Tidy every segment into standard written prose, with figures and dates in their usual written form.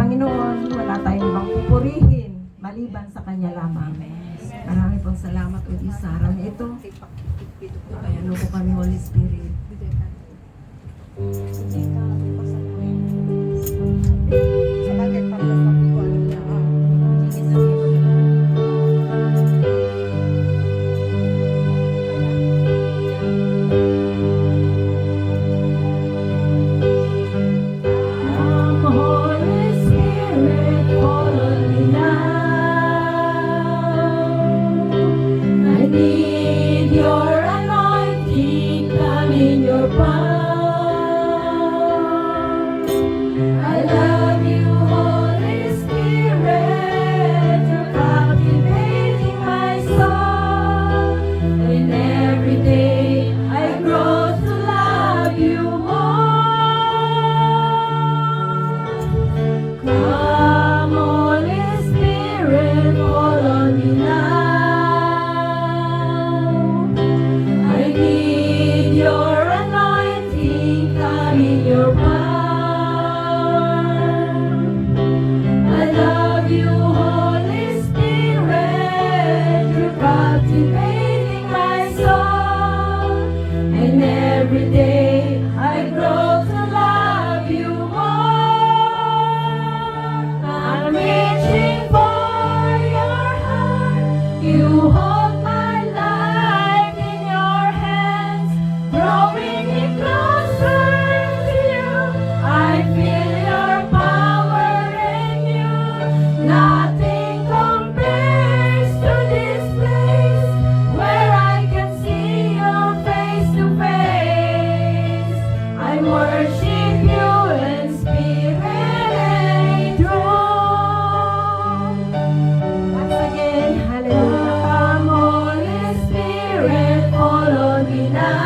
Panginoon, wala tayong ibang pupurihin maliban sa Kanya lamang. Maraming pong salamat o Diyos sa araw na ito. Kaya ano po kami, Holy Spirit. Sabagay pa sa pagkuhan niya. Holy Spirit, follow me now. I need your anointing, come in your power. I love you, Holy Spirit, you're captivating my soul. And every day I grow to love you more. Come, Holy Spirit, follow me now. I need your anointing, come in your power. I love you, Holy Spirit, you're captivating my soul. And every day I grow to love you more. I'm reaching for your heart. You hold my life in your hands, drawing me closer to you. I feel your power in you. Nothing compares to this place where I can see you face to face. I worship you in spirit and truth. Once again, hallelujah. Come, Holy Spirit, follow me now.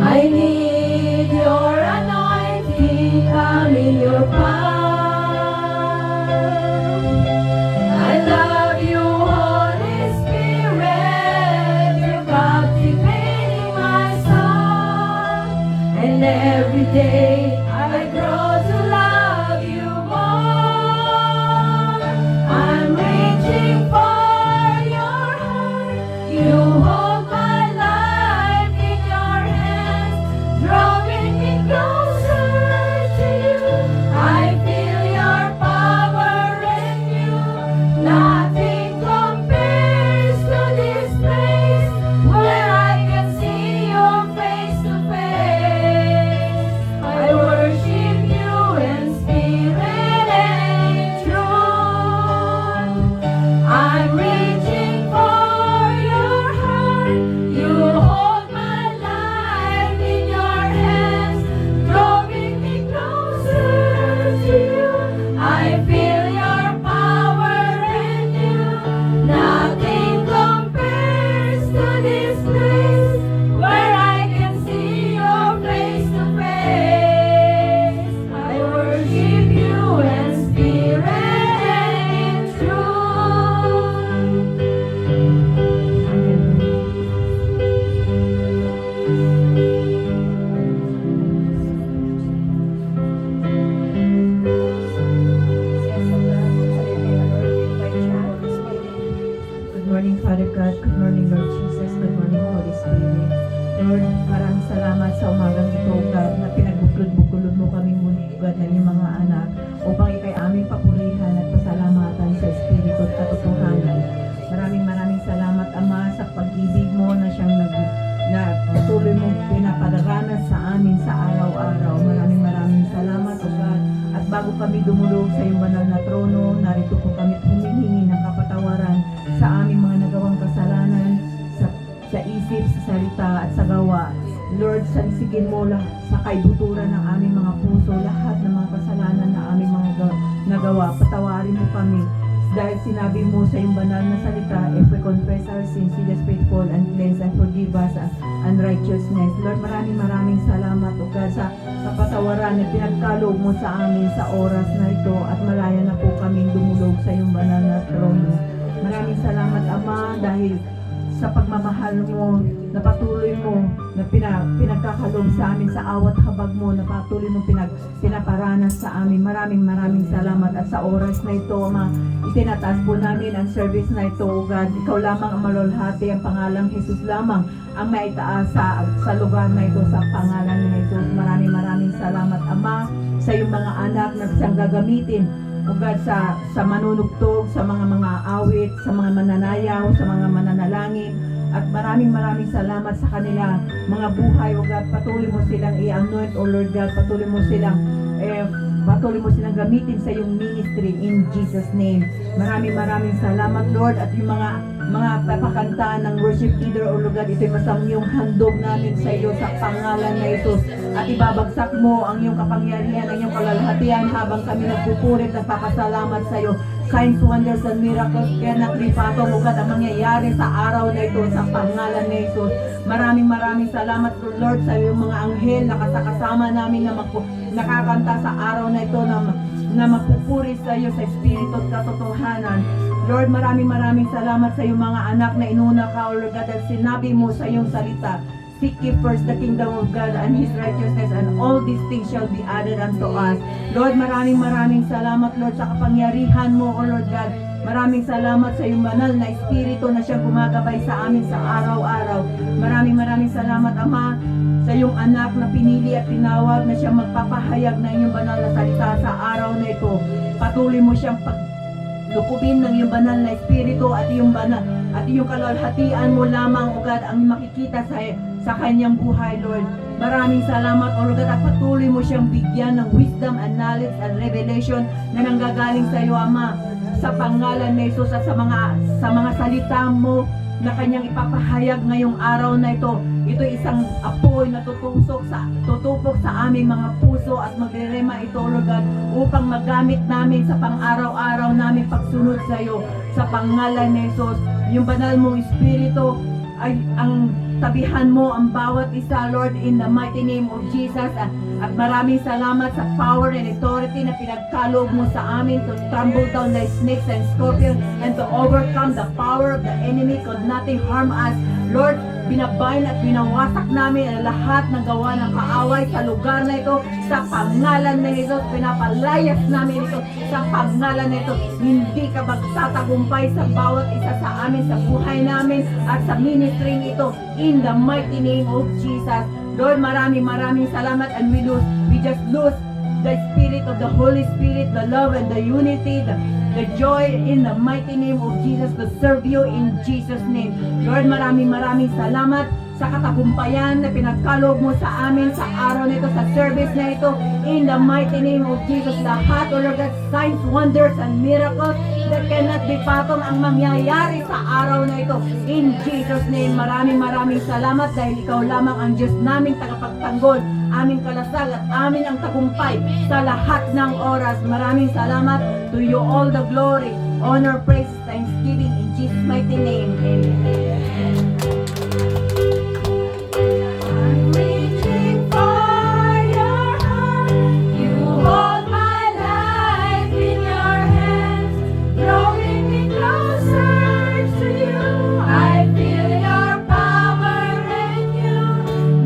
I need your anointing, come in your power. I love you, Holy Spirit, you're captivating my soul. And every day I grow to love you more. I'm reaching for your heart. You hold my life in your hands, drawing me closer to you. I feel your power in you. Nothing compares to this place where I can see you face to face. I worship you in spirit and in truth. I'm reaching for your heart. You hold my life in your hands, drawing me closer to you. I feel your power in you. Nothing compares to this place where I can see your face to face. I worship you in spirit and in Good morning, Father God. Good morning, Lord Jesus. Good morning, Holy Spirit. Lord, maraming salamat sa umagang ito, God, na pinagbuklod-buklod mo kami muli, God, na yung mga anak, upang ikay aming papurihan at pasalamatan sa Espiritu at katotohanan. Maraming salamat, Ama, sa pag-ibig mo na siyang na patuloy mong pinapadaranas sa amin sa araw-araw. Maraming salamat, O God. At bago kami dumulog sa iyong banal na trono, narito po kami humihingi ng kapatawaran sa aming mga nagawang kasalanan, sa isip, sa salita at sa gawa. Lord, sansigin mo sa kaibuturan ng aming mga puso lahat ng mga kasalanan na aming mga nagawa. Patawarin mo kami dahil sinabi mo sa iyong banal na salita, if we confess our sins, you are faithful and cleanse and forgive us unrighteousness. Lord, maraming salamat, O God, sa patawaran na pinagkaloob mo sa amin sa oras na ito at malaya na po kaming dumulog sa iyong banal na trono. Maraming salamat, Ama, dahil sa pagmamahal mo, na patuloy mo na pinagkakaloob sa amin sa awat habag mo, na patuloy mo pinaparanas sa amin. Maraming salamat. At sa oras na ito, Ama, itinataas po namin ang service na ito, O God. Ikaw lamang ang malulhati, ang pangalang Jesus lamang ang maitaas sa lugar na ito, sa pangalan ni Jesus. Maraming salamat, Ama, sa iyong mga anak na siyang gagamitin, O God, sa manunugtog, sa mga awit, sa mga mananayaw, sa mga mananalangin. At maraming salamat sa kanila mga buhay, O God. Patuloy mo silang i-anoint, O Lord God. Patuloy mo silang gamitin sa iyong ministry in Jesus name. Maraming salamat, Lord. At yung mga papakanta ng worship leader, O Lord God, ito'y masamyong handog namin sa iyo sa pangalan na Jesus. At ibabagsak mo ang iyong kapangyarihan, ang iyong kalalhatian habang kami nagpupurit at papasalamat sa iyo. Signs, wonders, and miracles cannot be fathomed, O God, ang mangyayari sa araw na ito sa pangalan ni Jesus. Maraming salamat, Lord, sa iyong mga anghel na kasama namin na nakakanta sa araw na ito na magpupuri sa iyo sa Espiritu at katotohanan. Lord, maraming salamat sa iyong mga anak na inuna ka, O Lord God, at sinabi mo sa iyong salita, seek ye first the kingdom of God and His righteousness, and all these things shall be added unto us. Lord, maraming salamat, Lord, sa kapangyarihan mo, O Lord God. Maraming salamat sa iyong banal na Espiritu na siyang gumagabay sa amin sa araw-araw. Maraming salamat, Ama, sa iyong anak na pinili at tinawag na siyang magpapahayag na iyong banal na salita sa araw na ito. Patuloy mo siyang lukubin ng iyong banal na Espiritu at iyong kalalhatian mo lamang, O God, ang makikita sa kanyang buhay, Lord. Maraming salamat, O Lord God, at patuloy mo siyang bigyan ng wisdom and knowledge and revelation na nanggagaling sa iyo, Ama, sa pangalan ni Jesus, at sa mga salita mo na kanyang ipapahayag ngayong araw na ito. Ito isang apoy na tutupok sa aming mga puso at magrerema ito, Lord God, upang magamit namin sa pang-araw-araw namin pagsunod sa iyo sa pangalan ni Jesus. Yung banal mong Espiritu ay ang tabihan mo ang bawat isa, Lord, in the mighty name of Jesus. At maraming salamat sa power and authority na pinagkaloob mo sa amin to trample down the snakes and scorpions and to overcome the power of the enemy. Could nothing harm us. Lord, binabayin at binawasak namin ang lahat ng gawa ng kaaway sa lugar na ito sa pangalan na ito. Pinapalayas namin ito sa pangalan na ito. Hindi ka magtatagumpay sa bawat isa sa amin, sa buhay namin at sa ministry ito, in the mighty name of Jesus. Lord, maraming salamat, and we just lose the Spirit of the Holy Spirit, the love and the unity, the joy in the mighty name of Jesus to serve you in Jesus' name. Lord, maraming salamat sa katagumpayan na pinagkaloob mo sa amin sa araw na ito, sa service na ito, in the mighty name of Jesus. Lahat, O Lord God, signs, wonders, and miracles that cannot be fathomed ang mangyayari sa araw na ito, in Jesus' name. Maraming salamat dahil ikaw lamang ang Diyos naming tagapagtanggol, aming kalasag at amin ang tagumpay sa lahat ng oras. Maraming salamat. To you all the glory, honor, praise, thanksgiving in Jesus' mighty name. Amen. I'm reaching for your hand. You hold my life in your hands, drawing me closer to you. I feel your power in you.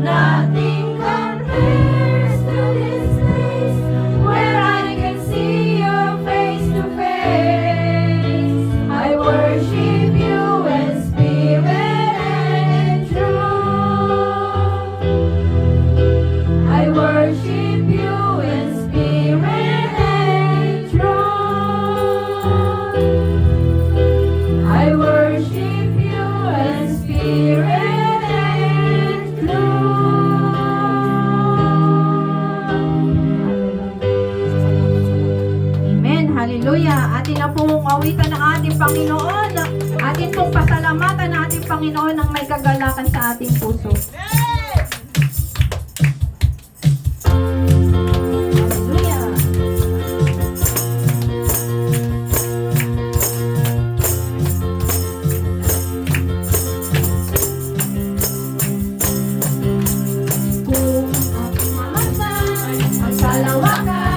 Nothing compares to this place where I can see your face to face. I worship you in spirit and in truth. I worship you in spirit and truth. I worship you in spirit and truth. Amen. Hallelujah. Atin na pong awitan ng ating Panginoon. Atin pong pasalamatan ng ating Panginoon ng may kagalakan sa ating puso. Hallelujah. Kung aking mamasdan ang kalawakan